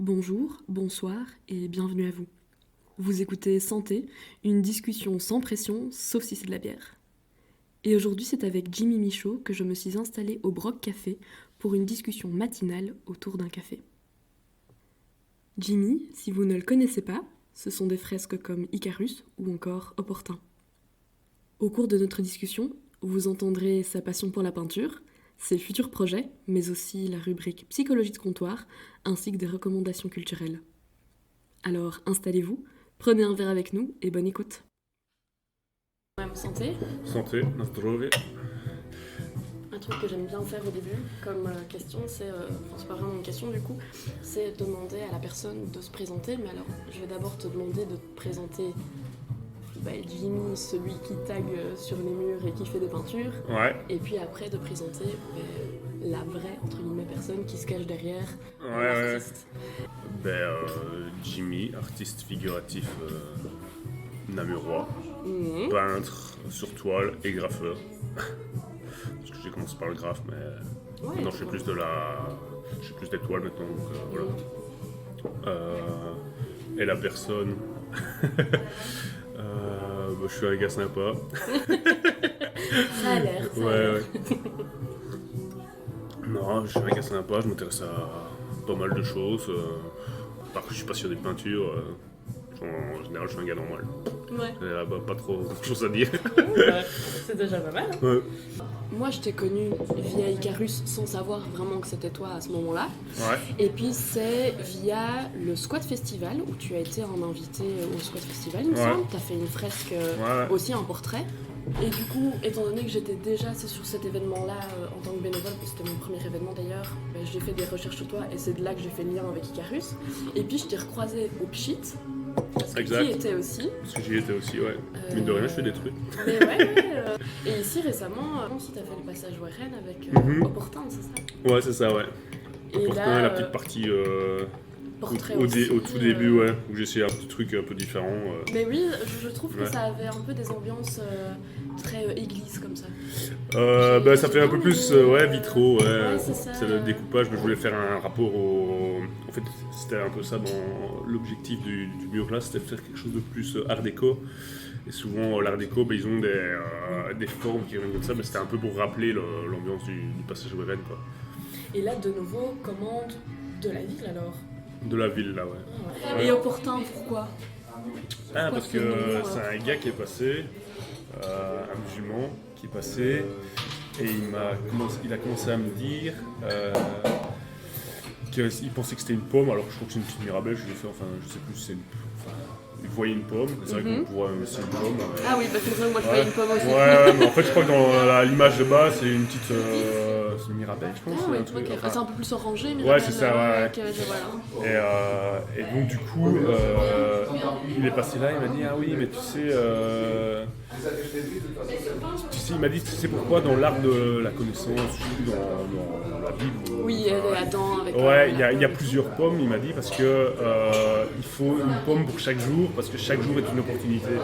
Bonjour, bonsoir et bienvenue à vous. Vous écoutez Santé, une discussion sans pression, sauf si c'est de la bière. Et aujourd'hui, c'est avec Jimmy Michaud que je me suis installée au Broc Café pour une discussion matinale autour d'un café. Jimmy, si vous ne le connaissez pas, ce sont des fresques comme Icarus ou encore Opportun. Au cours de notre discussion, vous entendrez sa passion pour la peinture, ses futurs projets, mais aussi la rubrique Psychologie de comptoir, ainsi que des recommandations culturelles. Alors installez-vous, prenez un verre avec nous et bonne écoute. Santé. Santé, na zdrowie. Un truc que j'aime bien faire au début comme question, c'est pas vraiment une question du coup, c'est demander à la personne de se présenter. Mais alors, je vais d'abord te demander de te présenter Jimmy, celui qui tag sur les murs et qui fait des peintures. Ouais. Et puis après de présenter la vraie, entre guillemets, personne qui se cache derrière l'artiste. Jimmy, artiste figuratif namurois, peintre sur toile et graffeur. Parce que j'ai commencé par le graphe, mais maintenant je fais plus des toiles maintenant, donc voilà. Et la personne, je suis un gars sympa. Ça a l'air. Ouais. Non, je suis un gars sympa, je m'intéresse à pas mal de choses. Par contre, je suis passionné de peinture. En général, je suis un gars normal. Ouais. Pas trop de choses à dire. C'est déjà pas mal. Ouais. Moi, je t'ai connu via Icarus sans savoir vraiment que c'était toi à ce moment-là. Ouais. Et puis, c'est via le Squat Festival où tu as été en invité au Squat Festival, il me semble. Tu as fait une fresque aussi, un portrait. Et du coup, étant donné que j'étais déjà sur cet événement-là en tant que bénévole, c'était mon premier événement d'ailleurs, j'ai fait des recherches sur toi et c'est de là que j'ai fait le lien avec Icarus. Et puis, je t'ai recroisé au Pchit. Parce que tu y étais aussi. Parce que j'y étais aussi, ouais. Mine de rien, je fais des trucs. Mais ouais. Et ici, récemment, tu as fait le passage Warren avec Opportun, c'est ça? Ouais, c'est ça, ouais. Et Opportun, là, la petite partie portrait au aussi, tout début, ouais, où j'ai essayé un petit truc un peu différent. Mais oui, je trouve que ça avait un peu des ambiances très église comme ça. Ça fait un peu plus vitraux, Ouais, c'est le découpage, mais je voulais faire un rapport au... En fait, c'était un peu ça dans l'objectif du mur là, c'était de faire quelque chose de plus art déco. Et souvent, l'art déco, ils ont des formes qui viennent comme ça, mais c'était un peu pour rappeler l'ambiance du passage Warren, quoi. Et là, de nouveau, commande de la ville alors? De la ville, là, ouais. Et Opportun, pourquoi? Parce que c'est un gars qui est passé, un musulman qui est passé, et il a commencé à me dire qu'il pensait que c'était une pomme, alors que je crois que c'est une petite mirabelle, je lui ai fait, je sais plus si c'est une... il voyait une pomme, c'est vrai qu'on pourrait aussi une pomme. Ah oui, parce que moi je voyais une pomme aussi. Ouais, mais en fait je crois que dans l'image de base c'est une petite... c'est une mirabelle je pense. Ah, c'est un peu plus orangé, mirabelle. Ouais, c'est ça, ouais. Voilà. Et donc du coup, il est passé là, il m'a dit « Ah oui, mais tu sais, il m'a dit, tu sais pourquoi dans l'art de la connaissance, surtout dans la Bible... Oui, Adam avec... Ouais, il y a plusieurs pommes, il m'a dit, parce que il faut une pomme pour chaque jour, parce que chaque jour est une opportunité.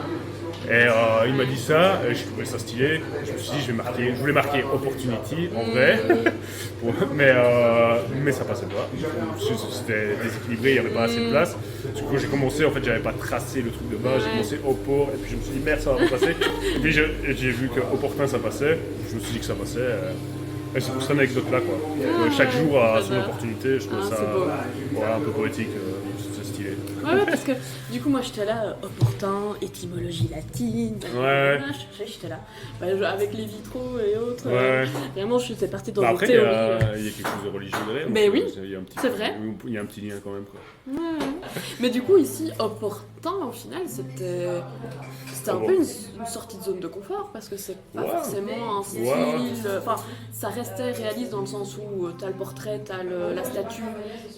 Et il m'a dit ça, et je trouvais ça stylé. Je me suis dit, je voulais marquer opportunity en vrai, mais ça passait pas. C'était déséquilibré, il n'y avait pas assez de place. Du coup, j'ai commencé, en fait, j'avais pas tracé le truc de base, j'ai commencé au port, et puis je me suis dit, merde, ça va pas passer. Et puis j'ai vu qu'opportun ça passait, je me suis dit que ça passait. Et c'est pour cette anecdote-là, quoi. Chaque jour a son opportunité, je trouve ça un peu poétique, c'est stylé. Ouais, parce que du coup, moi j'étais là, opportun, étymologie latine, j'étais là, avec les vitraux et autres. Vraiment, je suis partie dans une théorie. Après, il y a quelque chose de religieux derrière. Mais oui, c'est vrai. Il y a un petit lien quand même, quoi. Ouais. Mais du coup, ici, opportun, au final, c'était un peu une sortie de zone de confort parce que c'est pas forcément un style. Enfin, ça restait réaliste dans le sens où t'as le portrait, t'as la statue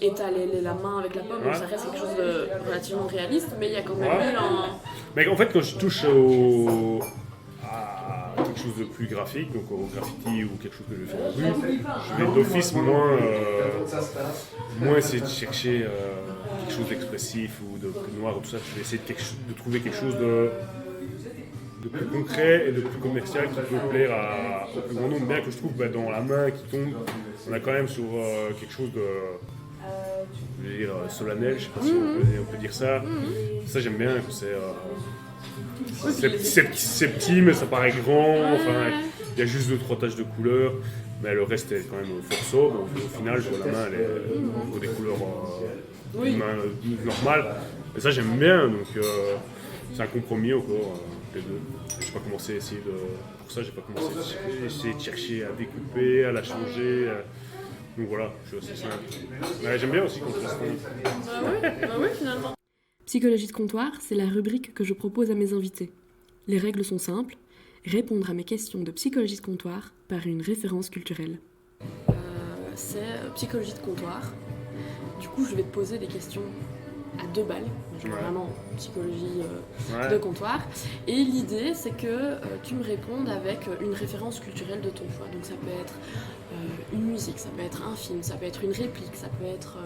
et t'as la main avec la pomme, donc ça reste quelque chose de relativement réaliste, mais il y a quand même eu un. Mais en fait, quand je touche à quelque chose de plus graphique, donc au graffiti ou quelque chose que je vais faire en rue, je vais d'office moins essayer de chercher quelque chose d'expressif ou de plus noir ou tout ça. Je vais essayer de trouver quelque chose de plus concret et de plus commercial qui peut plaire au plus grand nombre. Bien que je trouve dans la main qui tombe, on a quand même sur quelque chose je veux dire, solennel, je sais pas si on peut dire ça. Ça j'aime bien, c'est petit mais ça paraît grand, enfin il y a juste 2-3 taches de couleur, mais le reste est quand même fort sobre. Au final, la main elle est des couleurs normales, et ça j'aime bien, donc c'est un compromis encore, les deux. J'ai pas commencé à essayer pour ça, j'ai pas commencé à essayer de chercher à découper, à la changer. Donc voilà, je suis assez simple. Mais j'aime bien aussi quand on se oui, finalement. Psychologie de comptoir, c'est la rubrique que je propose à mes invités. Les règles sont simples, répondre à mes questions de psychologie de comptoir par une référence culturelle. C'est psychologie de comptoir. Du coup, je vais te poser des questions à 2 balles, vraiment psychologie de comptoir. Et l'idée, c'est que tu me répondes avec une référence culturelle de ton choix. Donc ça peut être une musique, ça peut être un film, ça peut être une réplique, ça peut être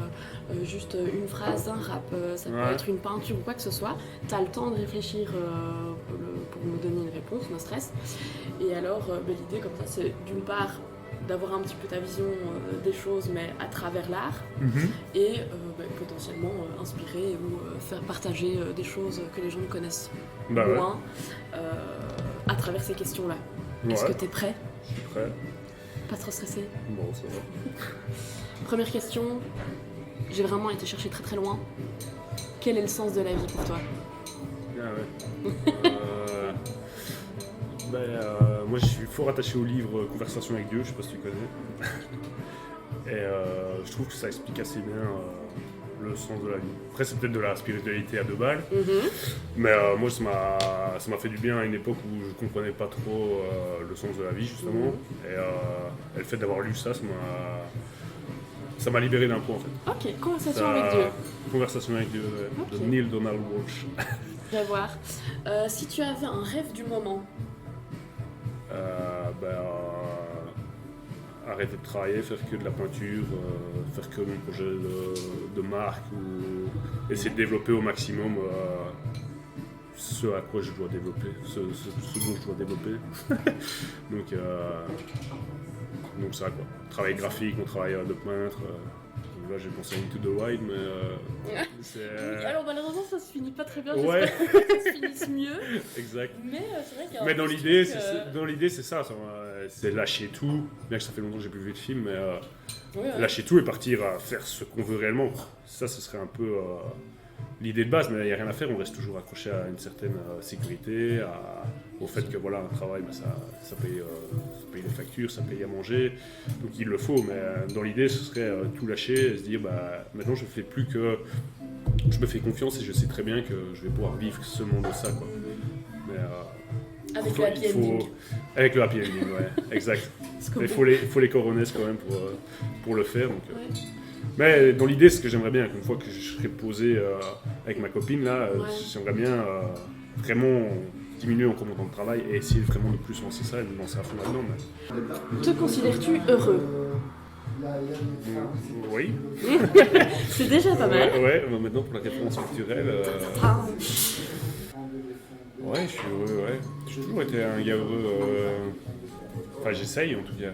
juste une phrase d'un rap, ça peut être une peinture ou quoi que ce soit. Tu as le temps de réfléchir pour me donner une réponse, no stress. Et alors, l'idée comme ça, c'est d'une part d'avoir un petit peu ta vision des choses, mais à travers l'art, et potentiellement inspirer ou faire partager des choses que les gens ne connaissent moins à travers ces questions-là. Est-ce que tu es prêt ? Je suis prêt. Pas trop stressé ? Bon, ça va. Première question, j'ai vraiment été chercher très très loin. Quel est le sens de la vie pour toi ? Moi je suis fort attaché au livre Conversation avec Dieu, je sais pas si tu connais. Et je trouve que ça explique assez bien le sens de la vie. Après c'est peut-être de la spiritualité à 2 balles, mais moi ça m'a fait du bien à une époque où je comprenais pas trop le sens de la vie justement. Et le fait d'avoir lu ça m'a libéré d'un poids en fait. Ok, Conversation avec Dieu. Conversation avec Dieu, de Neil Donald Walsh. Je vais voir. Si tu avais un rêve du moment. Arrêter de travailler, faire que de la peinture, faire que mon projet de marque, ou essayer de développer au maximum ce à quoi je dois développer, ce dont je dois développer. donc ça quoi. Travail graphique, mon travail de peintre. Là j'ai pensé à Into the Wild, mais alors malheureusement ça se finit pas très bien, ouais. J'espère que ça se finisse mieux. Exact. Mais c'est vrai qu'il y a mais dans l'idée c'est ça, c'est lâcher tout, bien que ça fait longtemps que j'ai plus vu de film, mais lâcher tout et partir à faire ce qu'on veut réellement. Ça ce serait un peu l'idée de base, mais il n'y a rien à faire, on reste toujours accroché à une certaine sécurité, au fait que voilà, un travail, ça paye les factures, ça paye à manger, donc il le faut, mais dans l'idée ce serait tout lâcher et se dire maintenant je fais plus que, je me fais confiance et je sais très bien que je vais pouvoir vivre seulement de ça quoi. Mais, avec le happy ending. Avec le happy ending, ouais, exact. Il faut les coronesses quand même pour le faire. Donc, mais dans l'idée, ce que j'aimerais bien, qu'une fois que je serai posé avec ma copine, là, j'aimerais bien vraiment diminuer encore mon temps de travail et essayer vraiment de plus lancer ça et de me lancer à fond là-dedans. Mais... Te considères-tu heureux ? Oui. C'est déjà pas mal. Ouais, maintenant pour la référence culturelle... Ouais, je suis heureux, ouais. J'ai toujours été un gars heureux. Enfin, j'essaye en tout cas.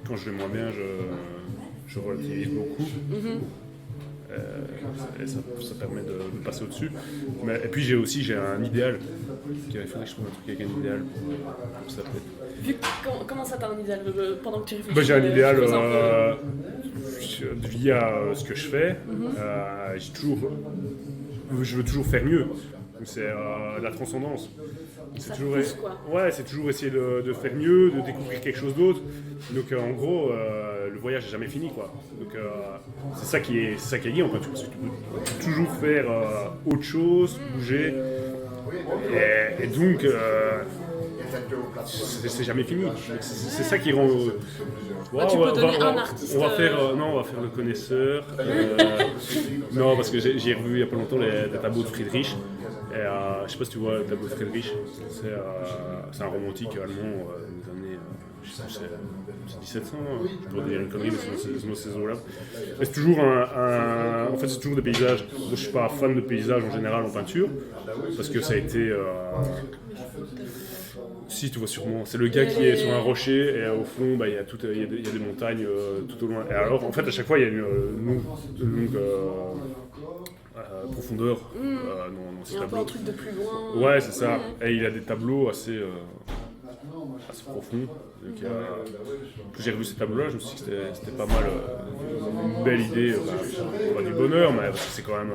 Quand je vais moins bien, je relativise beaucoup. Et ça permet de passer au-dessus. Et puis j'ai un idéal. Il faudrait que je trouve un truc avec un idéal pour ça peut-être. Comment ça t'as un idéal pendant que tu réfléchis? J'ai un idéal via ce que je fais. Je veux toujours faire mieux. Donc c'est la transcendance. Ça te pousse, quoi. Ouais, c'est toujours essayer de faire mieux, de découvrir quelque chose d'autre. Donc en gros, le voyage n'est jamais fini, quoi. Donc c'est ça qui est lié en fait. Parce que tu peux toujours faire autre chose, bouger. Et donc c'est jamais fini. C'est ça qui rend. Tu peux donner un artiste. On va faire le connaisseur. Non, parce que j'ai revu il y a pas longtemps les tableaux de Friedrich. Et, je sais pas si tu vois le tableau de Friedrich. C'est un romantique allemand des années. Je sais pas, c'est 1700. Je pourrais dire une connerie, mais c'est dans ces eaux-là. Mais c'est toujours en fait, c'est toujours des paysages. Moi, je suis pas fan de paysages en général en peinture, parce que ça a été. Si, tu vois sûrement. C'est le gars qui est sur un rocher et au fond, il y a des montagnes tout au loin. Et alors, en fait, à chaque fois, il y a une longue profondeur. Il y a un peu un truc de plus loin. Ouais, c'est ça. Et il a des tableaux assez profonds. Donc, quand j'ai revu ces tableaux-là, je me suis dit que c'était pas mal une belle idée. Pas du bonheur, mais parce que c'est quand même.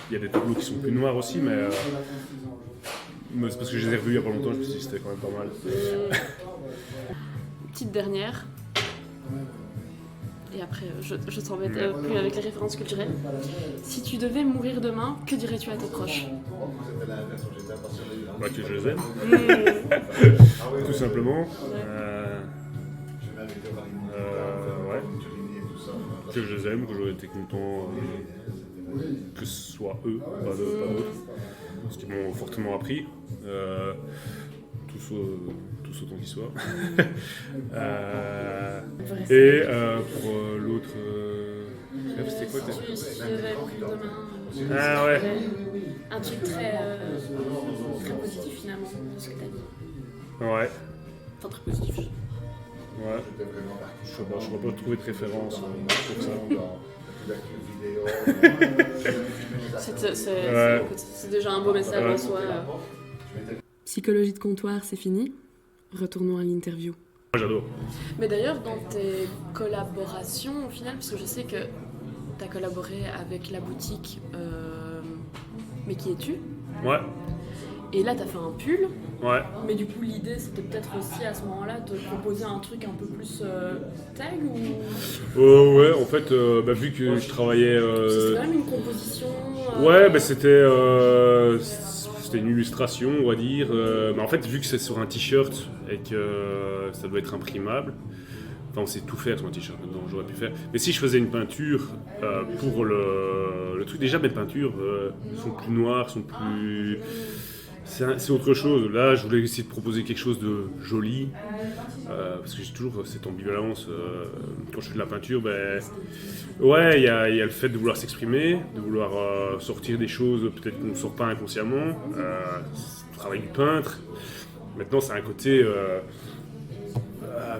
Il y a des tableaux qui sont plus noirs aussi, mais c'est parce que je les ai revus il y a pas longtemps, je me suis dit que c'était quand même pas mal. Petite dernière. Et après, je t'embête plus avec les références culturelles. Si tu devais mourir demain, que dirais-tu à tes proches? Bah, que je les aime. Tout simplement. Ouais. Que je les aime, que j'aurais été content que ce soit eux, pas d'autres. Parce qu'ils m'ont fortement appris. Tous autant qu'ils soient. Et pour l'autre. C'était quoi Si tu devais mourir demain. Ah ouais. Un truc très positif finalement, de ce que t'as dit. Ouais. Enfin, très positif. Ouais. Je ne pourrais pas trouver de référence pour ça. C'est déjà un beau message en soi. Psychologie de comptoir, c'est fini. Retournons à l'interview. Moi, j'adore. Mais d'ailleurs, dans tes collaborations, au final, parce que je sais que tu as collaboré avec la boutique Mais qui es-tu? Ouais. Et là, tu as fait un pull. Ouais. Mais du coup, l'idée, c'était peut-être aussi à ce moment-là de proposer un truc un peu plus tag ou... Ouais, en fait, vu que je travaillais... C'est quand même une composition... Ouais, c'était une illustration, on va dire. Mais en fait, vu que c'est sur un t-shirt et que ça doit être imprimable, enfin, on sait tout faire sur un t-shirt maintenant, j'aurais pu faire. Mais si je faisais une peinture pour le truc, déjà mes peintures sont plus noires, sont plus... C'est autre chose. Là, je voulais essayer de proposer quelque chose de joli, parce que j'ai toujours cette ambivalence. Quand je fais de la peinture, ouais, il y a le fait de vouloir s'exprimer, de vouloir sortir des choses peut-être qu'on ne sort pas inconsciemment. Le travail du peintre. Maintenant, c'est un côté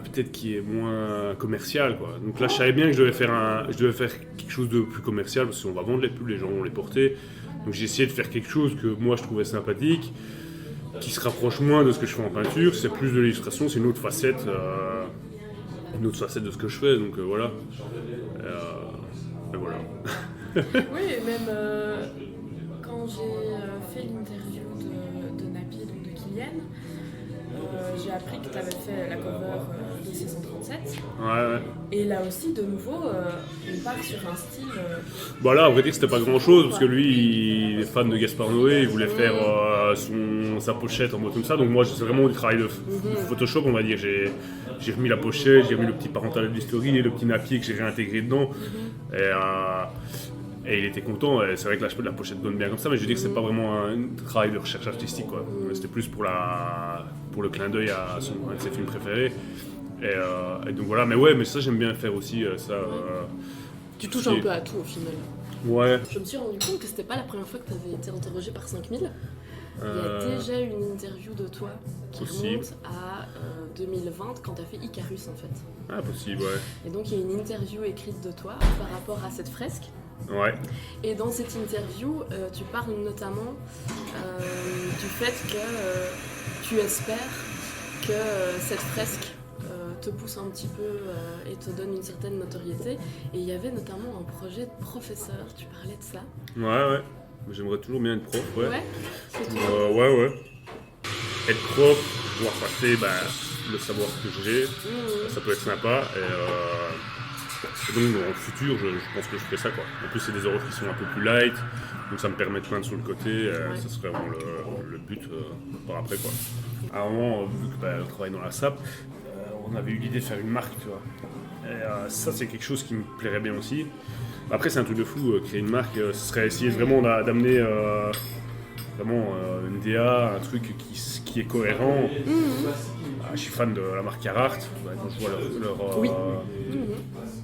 peut-être qui est moins commercial, quoi. Donc là, je savais bien que je devais faire quelque chose de plus commercial, parce qu'on va vendre les pulls, les gens vont les porter. Donc j'ai essayé de faire quelque chose que moi je trouvais sympathique, qui se rapproche moins de ce que je fais en peinture. C'est plus de l'illustration, c'est une autre facette de ce que je fais. Donc voilà. Et voilà. Oui, et même quand j'ai fait l'interview de Napi, donc de Kylian, j'ai appris que tu avais fait la cover de C137. Ouais. Et là aussi, de nouveau, on part sur un style... Là, à vrai dire, c'était pas grand-chose, parce que lui, il est fan de Gaspard Noé, il voulait faire sa pochette en mode comme ça. Donc moi, c'est vraiment du travail de Photoshop, on va dire. J'ai remis la pochette, j'ai remis le petit parental du story et le petit napier que j'ai réintégré dedans. Et il était content, et c'est vrai que la pochette donne bien comme ça, mais je veux dire que c'est pas vraiment un travail de recherche artistique, quoi. C'était plus pour le clin d'œil à un de ses films préférés. Et donc voilà, mais ça j'aime bien faire aussi, ça. Tu touches un peu à tout au final. Ouais. Je me suis rendu compte que c'était pas la première fois que tu avais été interrogé par 5000. Il y a déjà une interview de toi qui remonte à 2020 quand tu as fait Icarus en fait. Ah, possible, ouais. Et donc il y a une interview écrite de toi par rapport à cette fresque. Ouais. Et dans cette interview, tu parles notamment du fait que tu espères que cette fresque te pousse un petit peu et te donne une certaine notoriété. Et il y avait notamment un projet de professeur, tu parlais de ça. Ouais. J'aimerais toujours bien être prof, ouais. Ouais, c'est tout. Ouais. Être prof, pouvoir passer le savoir que j'ai, ça peut être sympa. Et donc dans le futur, je pense que je ferai ça, quoi. En plus, c'est des horaires qui sont un peu plus light, donc ça me permet de peindre sur le côté. Ça serait vraiment le but par après, quoi. À un moment, vu que on travaille dans la SAP, on avait eu l'idée de faire une marque, tu vois. Et ça, c'est quelque chose qui me plairait bien aussi. Après, c'est un truc de fou, créer une marque, ce serait essayer vraiment d'amener vraiment une DA, un truc qui est cohérent, je suis fan de la marque Carhartt. Quand je vois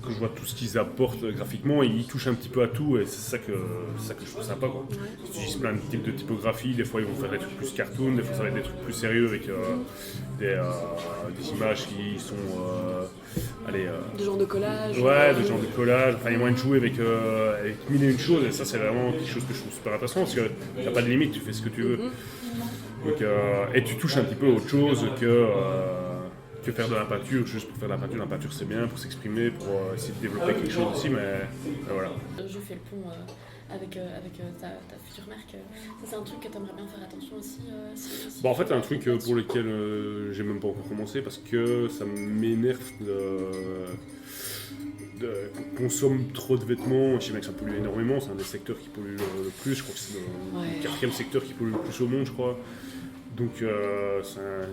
quand je vois tout ce qu'ils apportent graphiquement, ils touchent un petit peu à tout et c'est ça que je trouve sympa, quoi. Ils utilisent plein de types de typographie, des fois ils vont faire des trucs plus cartoon, des fois ça va être des trucs plus sérieux avec des images qui sont des genres de collage. Ouais, des genres de collage, enfin il y a moyen de jouer avec mille et une choses et ça c'est vraiment quelque chose que je trouve super intéressant parce que t'as pas de limite, tu fais ce que tu veux. Donc, et tu touches un petit peu à autre chose que faire de la peinture, juste pour faire de la peinture. La peinture c'est bien pour s'exprimer, pour essayer de développer quelque chose aussi, mais voilà. Je fais le pont avec ta future marque. Ça c'est un truc que tu aimerais bien faire attention aussi en fait c'est un truc pour lequel j'ai même pas encore commencé parce que ça m'énerve qu'on consomme trop de vêtements. Je sais bien que ça pollue énormément, c'est un des secteurs qui pollue le plus, je crois que c'est le 4e secteur qui pollue le plus au monde, je crois. Donc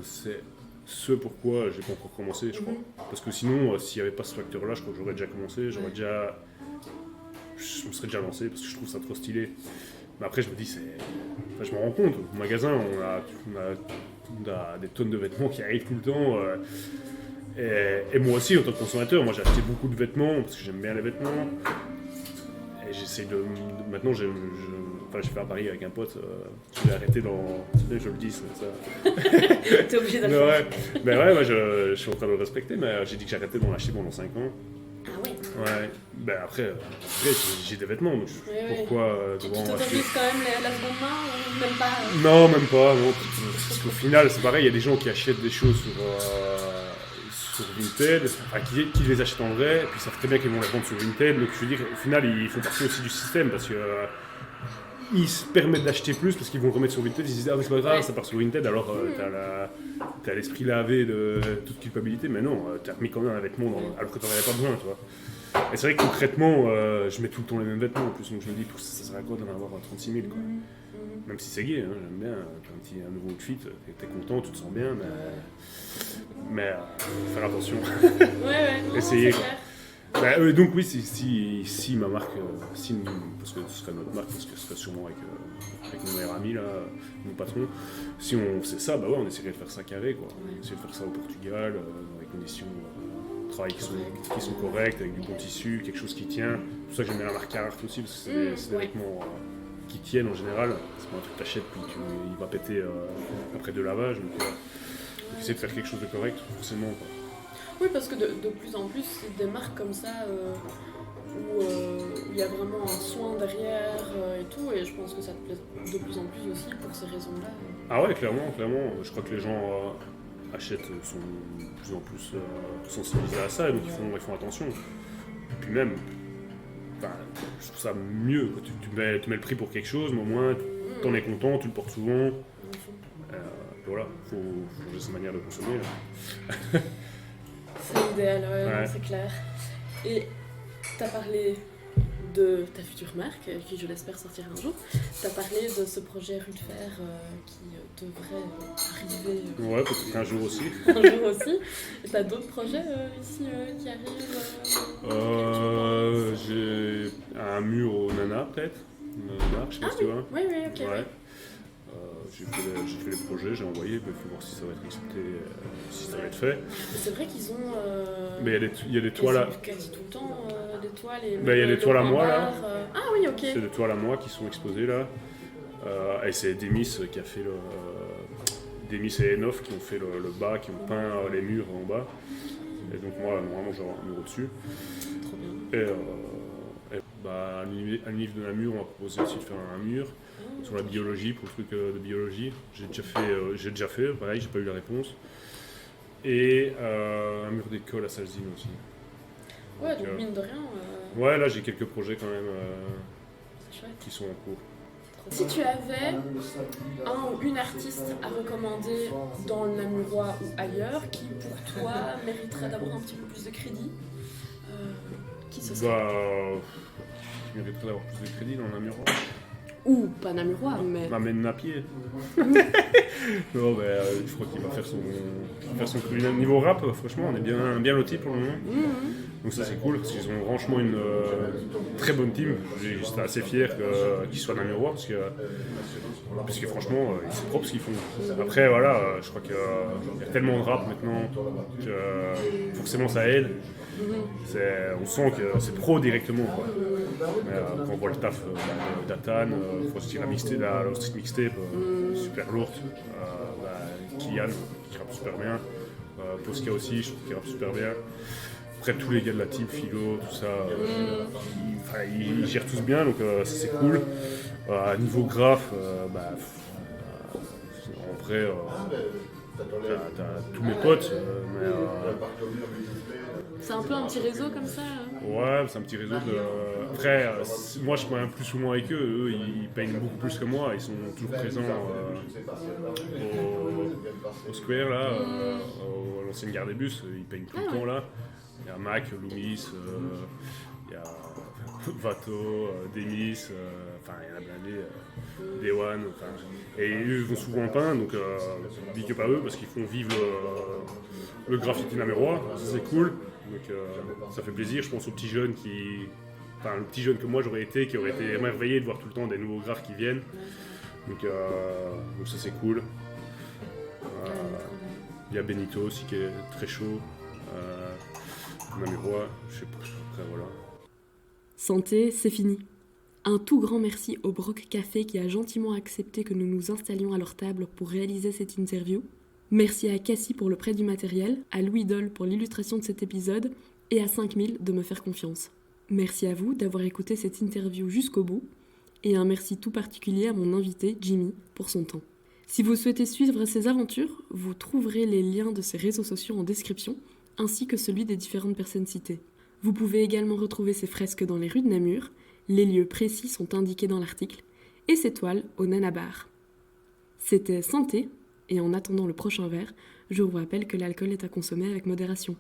c'est ce pourquoi j'ai pas encore commencé, je crois. Parce que sinon, s'il n'y avait pas ce facteur-là, je crois que j'aurais déjà commencé, je me serais déjà lancé parce que je trouve ça trop stylé. Mais après, je me dis, je me rends compte, au magasin, on a des tonnes de vêtements qui arrivent tout le temps. Et moi aussi, en tant que consommateur, j'ai acheté beaucoup de vêtements parce que j'aime bien les vêtements. Et j'essaie de. Maintenant, je fais un pari avec un pote. Je vais arrêter je le dis, ça. T'es obligé de le faire. Mais ouais, moi, je suis en train de le respecter, mais j'ai dit que j'arrêtais d'en acheter pendant 5 ans. Ah oui. Ouais. Ben après j'ai des vêtements, donc pourquoi devoir en acheter. Tu t'autorises quand même la seconde main ou même pas Non, même pas. Non. Parce qu'au final, c'est pareil, il y a des gens qui achètent des choses sur Vinted, qui les achètent en vrai, et puis ils savent très bien qu'ils vont les vendre sur Vinted. Donc je veux dire, au final, ils font partie aussi du système parce que ils se permettent d'acheter plus parce qu'ils vont remettre sur Vinted. Ils se disent ah mais c'est pas grave, ça part sur Vinted. Alors t'as l'esprit lavé de toute culpabilité, mais non, t'as remis quand même un vêtement alors que t'en avais pas besoin, tu vois. Et c'est vrai que concrètement, je mets tout le temps les mêmes vêtements en plus, donc je me dis ça sert à quoi d'en avoir 36 000 quoi. Même si c'est gay, hein, j'aime bien, t'as un nouveau outfit, t'es content, tu te sens bien, mais faire attention. Non, essayer quoi. Donc oui, si ma marque, parce que ce serait notre marque, parce que ce serait sûrement avec mon meilleur ami là, mon patron, si on faisait ça, on essaierait de faire ça carré quoi. On essaierait de faire ça au Portugal, dans des conditions de travail qui sont correctes, avec du bon tissu, quelque chose qui tient. C'est pour ça que j'aime bien la marque Carhartt aussi, parce que c'est des vêtements qui tiennent en général. C'est pas un truc que t'achètes puis il va péter après 2 lavages. Donc essayer de faire quelque chose de correct, forcément quoi. Oui, parce que de plus en plus, c'est des marques comme ça où il y a vraiment un soin derrière et tout, et je pense que ça te plaît de plus en plus aussi pour ces raisons-là. Ah ouais, clairement. Je crois que les gens achètent, sont de plus en plus sensibilisés à ça, et donc ils font attention. Et puis même, je trouve ça mieux, quoi. Tu mets le prix pour quelque chose, mais au moins t'en es content, tu le portes souvent. Voilà, faut changer sa manière de consommer. C'est l'idéal, ouais. C'est clair. Et t'as parlé de ta future marque, qui je l'espère sortira un jour. T'as parlé de ce projet Rue de Fer qui devrait arriver. Ouais, peut-être un jour aussi. Un jour aussi. Et t'as d'autres projets ici qui arrivent J'ai un mur au Nana peut-être. Nana, je sais pas si tu vois. Oui, ok. Ouais. J'ai fait les projets, j'ai envoyé, mais il faut voir si ça va être accepté, si ça va être fait. C'est vrai qu'ils ont. Mais il y a des toiles là. Quasi tout le temps, des toiles. Il y a des toiles à moi là. Ah oui, ok. C'est des toiles à moi qui sont exposées là. Et c'est Demis qui a fait Demis et Enoff qui ont fait le bas, qui ont peint les murs en bas. Et donc moi, normalement, j'aurai un mur au-dessus. Trop bien. Et à l'UNIF de Namur, on m'a proposé aussi de faire un mur. Sur la biologie, pour le truc de biologie. J'ai déjà fait, pareil, j'ai pas eu la réponse. Et un mur d'école à Salzine aussi. Ouais, donc mine de rien. Ouais, là j'ai quelques projets quand même qui sont en cours. Si tu avais un ou une artiste à recommander dans le Namurois ou ailleurs, qui pour toi mériterait d'avoir un petit peu plus de crédit, qui ce serait qui mériterait d'avoir plus de crédit dans le Namurois. Ou pas Namurois, mais... M'amène Napier. Non, mais je crois qu'il va faire son truc. Niveau rap, franchement, on est bien lotis pour le moment. Donc ça c'est cool, parce qu'ils ont franchement une très bonne team. J'étais assez fier qu'ils soient namurois, parce que franchement, c'est propre ce qu'ils font. Après voilà, je crois qu'il y a tellement de rap maintenant que forcément ça aide. On sent que c'est pro directement, quoi. Mais quand on voit le taf d'Atan, faut se dire la street mixtape, super lourde. Kylian qui rappe super bien, Posca aussi, je trouve qu'il rappe super bien. Après tous les gars de la team, Philo, tout ça, ils gèrent tous bien, donc ça c'est cool. Niveau graphe, en vrai, t'as tous mes potes, mais c'est un peu un petit réseau comme ça. Ouais, c'est un petit réseau de. Après, moi je travaille plus souvent avec eux. Eux, ils payent beaucoup plus que moi. Ils sont toujours présents au Square, là, à l'ancienne gare des bus. Ils payent tout le temps là. Il y a Mac, Loomis, il y a Vato, Demis, enfin il y en a blindé, Day One. Et eux vont souvent en pain, donc big up à eux parce qu'ils font vivre le graffiti namurois. Ça c'est cool. Donc ça fait plaisir, je pense aux petits jeunes le petit jeune que moi j'aurais été, qui aurait été émerveillé de voir tout le temps des nouveaux graphes qui viennent. Donc ça c'est cool. Il y a Benito aussi qui est très chaud. Namurois, je sais pas, après voilà. Santé, c'est fini. Un tout grand merci au Broc Café qui a gentiment accepté que nous nous installions à leur table pour réaliser cette interview. Merci à Cassie pour le prêt du matériel, à Louis Doll pour l'illustration de cet épisode et à 5000 de me faire confiance. Merci à vous d'avoir écouté cette interview jusqu'au bout et un merci tout particulier à mon invité Jimmy pour son temps. Si vous souhaitez suivre ses aventures, vous trouverez les liens de ses réseaux sociaux en description ainsi que celui des différentes personnes citées. Vous pouvez également retrouver ses fresques dans les rues de Namur, les lieux précis sont indiqués dans l'article, et ses toiles au Nana Bar. C'était Santé. Et en attendant le prochain verre, je vous rappelle que l'alcool est à consommer avec modération.